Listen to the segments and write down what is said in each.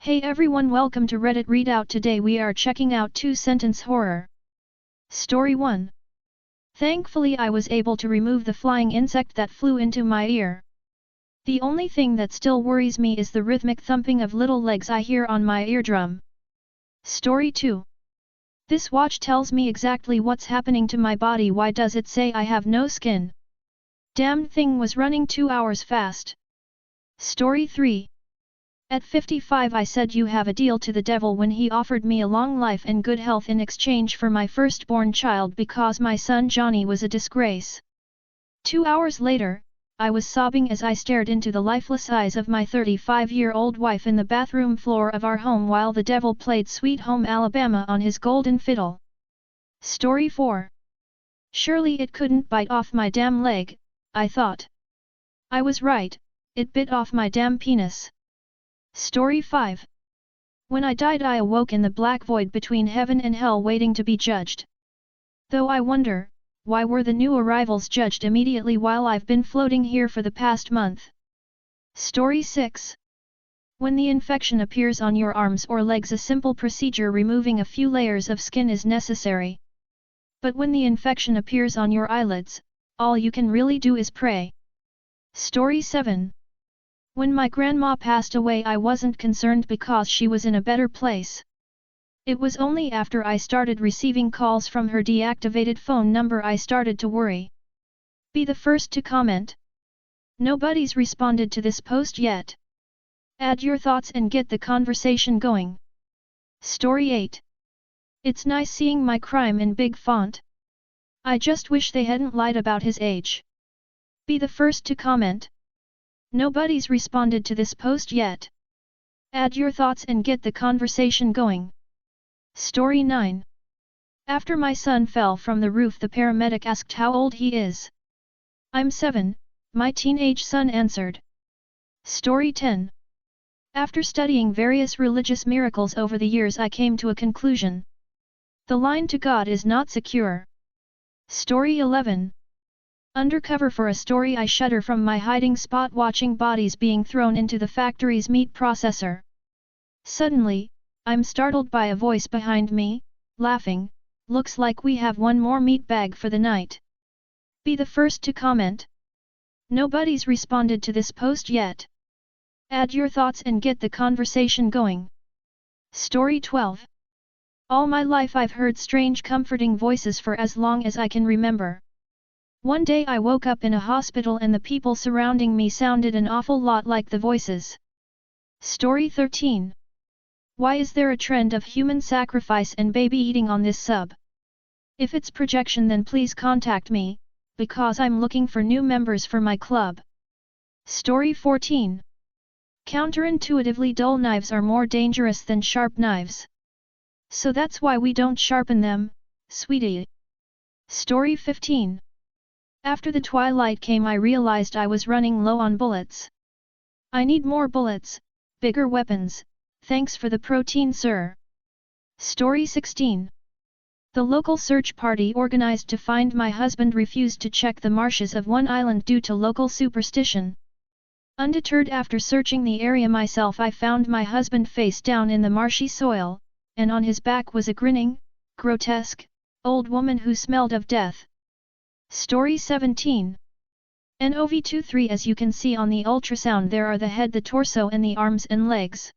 Hey everyone, welcome to Reddit Readout. Today we are checking out 2-sentence horror. Story 1. Thankfully I was able to remove the flying insect that flew into my ear. The only thing that still worries me is the rhythmic thumping of little legs I hear on my eardrum. Story 2. This watch tells me exactly what's happening to my body. Why does it say I have no skin? Damn thing was running 2 hours fast. Story 3. At 55 I said you have a deal to the devil when he offered me a long life and good health in exchange for my firstborn child because my son Johnny was a disgrace. 2 hours later, I was sobbing as I stared into the lifeless eyes of my 35-year-old wife in the bathroom floor of our home while the devil played Sweet Home Alabama on his golden fiddle. Story 4. Surely it couldn't bite off my damn leg, I thought. I was right, it bit off my damn penis. Story 5. When I died I awoke in the black void between heaven and hell waiting to be judged. Though I wonder, why were the new arrivals judged immediately while I've been floating here for the past month? Story 6. When the infection appears on your arms or legs a simple procedure removing a few layers of skin is necessary. But when the infection appears on your eyelids, all you can really do is pray. Story 7. When my grandma passed away I wasn't concerned because she was in a better place. It was only after I started receiving calls from her deactivated phone number I started to worry. Be the first to comment. Nobody's responded to this post yet. Add your thoughts and get the conversation going. Story 8. It's nice seeing my crime in big font. I just wish they hadn't lied about his age. Be the first to comment. Nobody's responded to this post yet. Add your thoughts and get the conversation going. Story 9. After my son fell from the roof the paramedic asked how old he is. I'm 7, my teenage son answered. Story 10. After studying various religious miracles over the years I came to a conclusion. The line to God is not secure. Story 11. Undercover for a story I shudder from my hiding spot watching bodies being thrown into the factory's meat processor. Suddenly, I'm startled by a voice behind me, laughing, looks like we have one more meat bag for the night. Be the first to comment. Nobody's responded to this post yet. Add your thoughts and get the conversation going. Story 12. All my life I've heard strange comforting voices for as long as I can remember. One day I woke up in a hospital and the people surrounding me sounded an awful lot like the voices. Story 13. Why is there a trend of human sacrifice and baby eating on this sub? If it's projection then please contact me, because I'm looking for new members for my club. Story 14. Counterintuitively dull knives are more dangerous than sharp knives. So that's why we don't sharpen them, sweetie. Story 15. After the twilight came I realized I was running low on bullets. I need more bullets, bigger weapons, thanks for the protein sir. Story 16. The local search party organized to find my husband refused to check the marshes of one island due to local superstition. Undeterred after searching the area myself I found my husband face down in the marshy soil, and on his back was a grinning, grotesque, old woman who smelled of death. Story 17. NOV23 As you can see on the ultrasound there are the head, the torso and the arms and legs.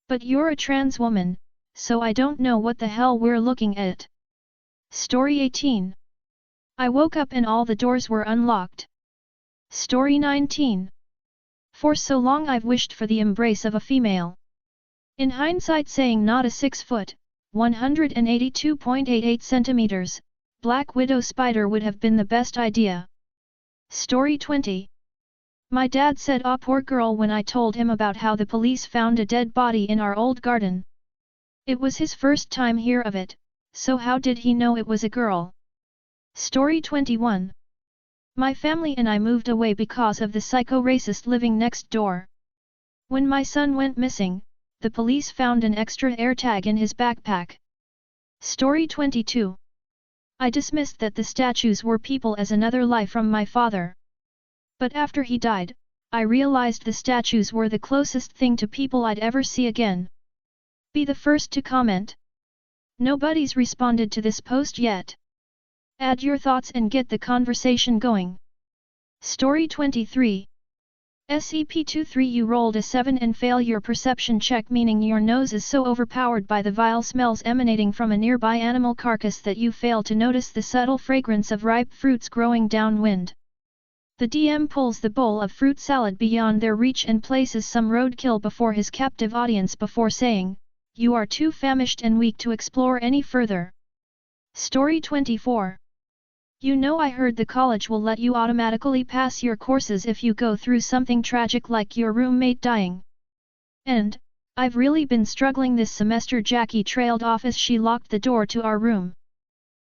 But you're a trans woman, so I don't know what the hell we're looking at. Story 18. I woke up and all the doors were unlocked. Story 19. For so long I've wished for the embrace of a female. In hindsight saying not a 6 foot, 182.88 centimeters, Black Widow spider would have been the best idea. Story 20. My dad said "Aw poor girl" when I told him about how the police found a dead body in our old garden. It was his first time hear of it, so how did he know it was a girl? Story 21. My family and I moved away because of the psycho-racist living next door. When my son went missing, the police found an extra AirTag in his backpack. Story 22. I dismissed that the statues were people as another life from my father. But after he died, I realized the statues were the closest thing to people I'd ever see again. Be the first to comment. Nobody's responded to this post yet. Add your thoughts and get the conversation going. Story 23. SCP-23 You rolled a 7 and fail your perception check, meaning your nose is so overpowered by the vile smells emanating from a nearby animal carcass that you fail to notice the subtle fragrance of ripe fruits growing downwind. The DM pulls the bowl of fruit salad beyond their reach and places some roadkill before his captive audience before saying, "You are too famished and weak to explore any further." Story 24. You know, I heard the college will let you automatically pass your courses if you go through something tragic like your roommate dying. And, I've really been struggling this semester. Jackie trailed off as she locked the door to our room.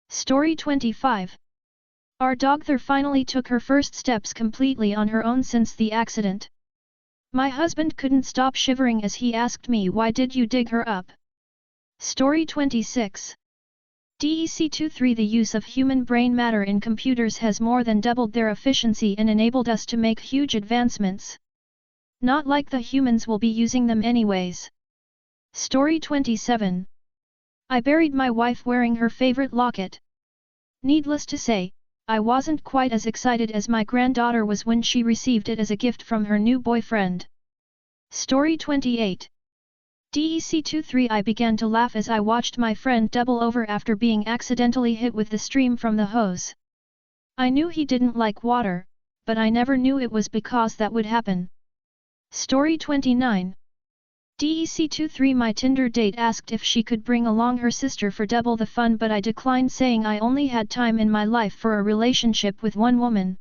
Story 25. Our dogther finally took her first steps completely on her own since the accident. My husband couldn't stop shivering as he asked me, "Why did you dig her up?" Story 26. DEC-23 The use of human brain matter in computers has more than doubled their efficiency and enabled us to make huge advancements. Not like the humans will be using them anyways. Story 27. I buried my wife wearing her favorite locket. Needless to say, I wasn't quite as excited as my granddaughter was when she received it as a gift from her new boyfriend. Story 28. DEC-23 I began to laugh as I watched my friend double over after being accidentally hit with the stream from the hose. I knew he didn't like water, but I never knew it was because that would happen. Story 29. DEC-23 My Tinder date asked if she could bring along her sister for double the fun, but I declined, saying I only had time in my life for a relationship with one woman.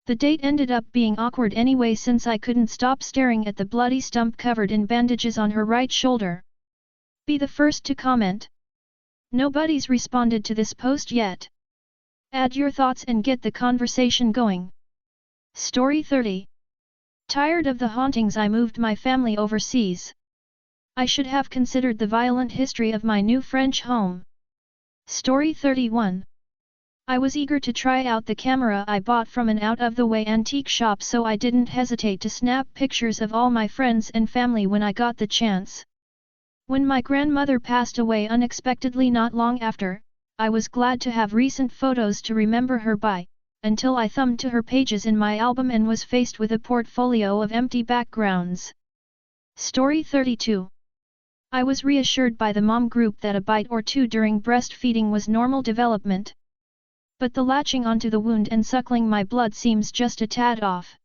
The date ended up being awkward anyway since I couldn't stop staring at the bloody stump covered in bandages on her right shoulder. Be the first to comment. Nobody's responded to this post yet. Add your thoughts and get the conversation going. Story 30. Tired of the hauntings, I moved my family overseas. I should have considered the violent history of my new French home. Story 31. I was eager to try out the camera I bought from an out-of-the-way antique shop, so I didn't hesitate to snap pictures of all my friends and family when I got the chance. When my grandmother passed away unexpectedly not long after, I was glad to have recent photos to remember her by, until I thumbed to her pages in my album and was faced with a portfolio of empty backgrounds. Story 32. I was reassured by the mom group that a bite or two during breastfeeding was normal development. But the latching onto the wound and suckling my blood seems just a tad off.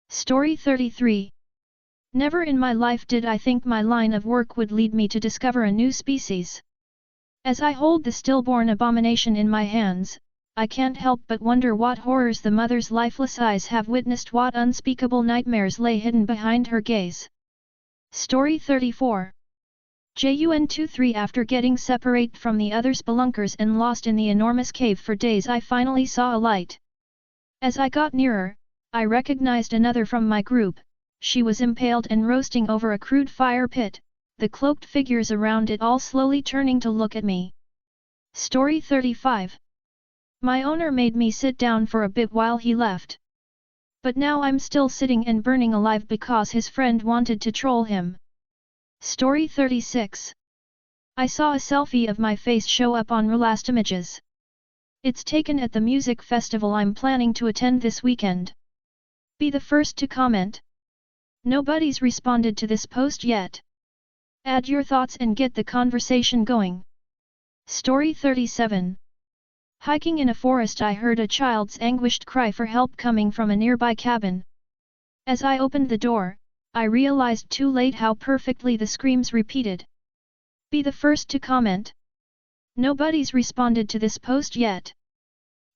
Story 33. Never in my life did I think my line of work would lead me to discover a new species. As I hold the stillborn abomination in my hands, I can't help but wonder what horrors the mother's lifeless eyes have witnessed, what unspeakable nightmares lay hidden behind her gaze. Story 34. JUN-23 After getting separate from the other spelunkers and lost in the enormous cave for days, I finally saw a light. As I got nearer, I recognized another from my group. She was impaled and roasting over a crude fire pit, the cloaked figures around it all slowly turning to look at me. Story 35. My owner made me sit down for a bit while he left. But now I'm still sitting and burning alive because his friend wanted to troll him. Story 36. I saw a selfie of my face show up on Relast-Images. It's taken at the music festival I'm planning to attend this weekend. Be the first to comment. Nobody's responded to this post yet. Add your thoughts and get the conversation going. Story 37. Hiking in a forest, I heard a child's anguished cry for help coming from a nearby cabin. As I opened the door, I realized too late how perfectly the screams repeated. Be the first to comment. Nobody's responded to this post yet.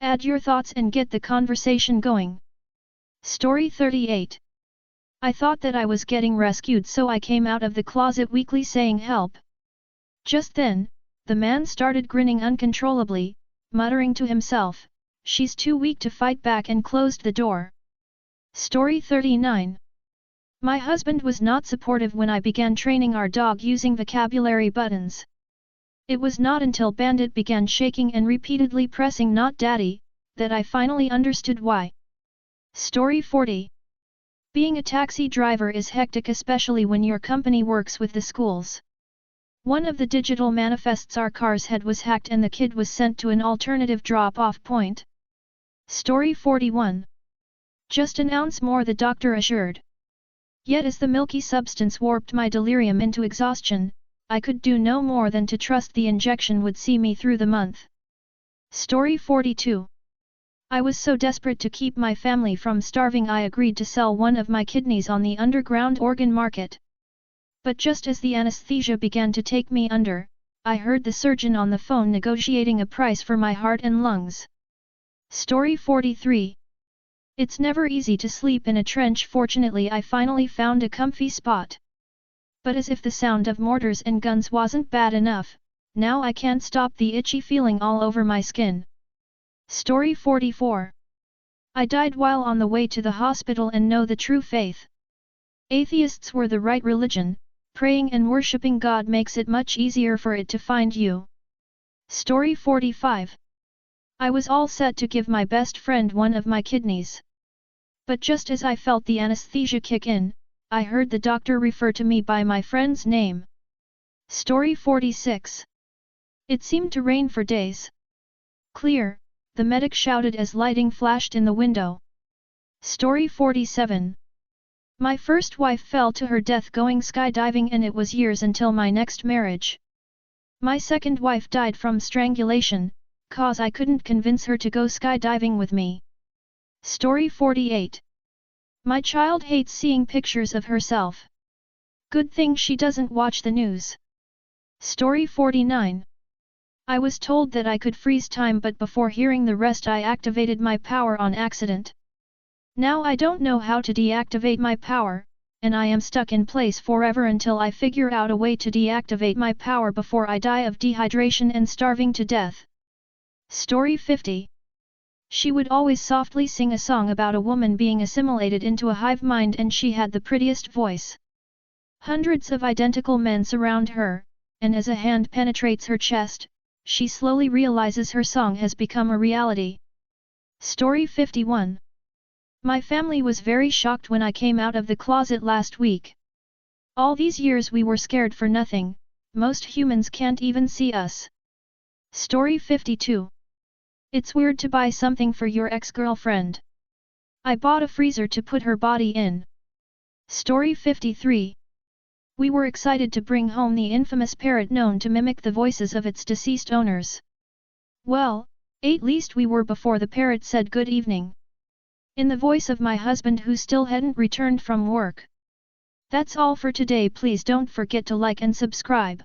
Add your thoughts and get the conversation going. Story 38. I thought that I was getting rescued, so I came out of the closet weakly saying help. Just then, the man started grinning uncontrollably, muttering to himself, "She's too weak to fight back," and closed the door. Story 39. My husband was not supportive when I began training our dog using vocabulary buttons. It was not until Bandit began shaking and repeatedly pressing "Not Daddy" that I finally understood why. Story 40. Being a taxi driver is hectic, especially when your company works with the schools. One of the digital manifests our car's head was hacked and the kid was sent to an alternative drop-off point. Story 41. Just an ounce more, the doctor assured. Yet as the milky substance warped my delirium into exhaustion, I could do no more than to trust the injection would see me through the month. Story 42. I was so desperate to keep my family from starving I agreed to sell one of my kidneys on the underground organ market. But just as the anesthesia began to take me under, I heard the surgeon on the phone negotiating a price for my heart and lungs. Story 43. It's never easy to sleep in a trench. Fortunately I finally found a comfy spot. But as if the sound of mortars and guns wasn't bad enough, now I can't stop the itchy feeling all over my skin. Story 44. I died while on the way to the hospital and know the true faith. Atheists were the right religion, praying and worshipping God makes it much easier for it to find you. Story 45. I was all set to give my best friend one of my kidneys. But just as I felt the anesthesia kick in, I heard the doctor refer to me by my friend's name. Story 46. It seemed to rain for days. Clear, the medic shouted as lighting flashed in the window. Story 47. My first wife fell to her death going skydiving and it was years until my next marriage. My second wife died from strangulation, cause I couldn't convince her to go skydiving with me. Story 48. My child hates seeing pictures of herself. Good thing she doesn't watch the news. Story 49. I was told that I could freeze time, but before hearing the rest I activated my power on accident. Now I don't know how to deactivate my power, and I am stuck in place forever until I figure out a way to deactivate my power before I die of dehydration and starving to death. Story 50. She would always softly sing a song about a woman being assimilated into a hive mind and she had the prettiest voice. Hundreds of identical men surround her, and as a hand penetrates her chest, she slowly realizes her song has become a reality. Story 51. My family was very shocked when I came out of the closet last week. All these years we were scared for nothing, most humans can't even see us. Story 52. It's weird to buy something for your ex-girlfriend. I bought a freezer to put her body in. Story 53. We were excited to bring home the infamous parrot known to mimic the voices of its deceased owners. Well, at least we were before the parrot said good evening. In the voice of my husband who still hadn't returned from work. That's all for today. Please don't forget to like and subscribe.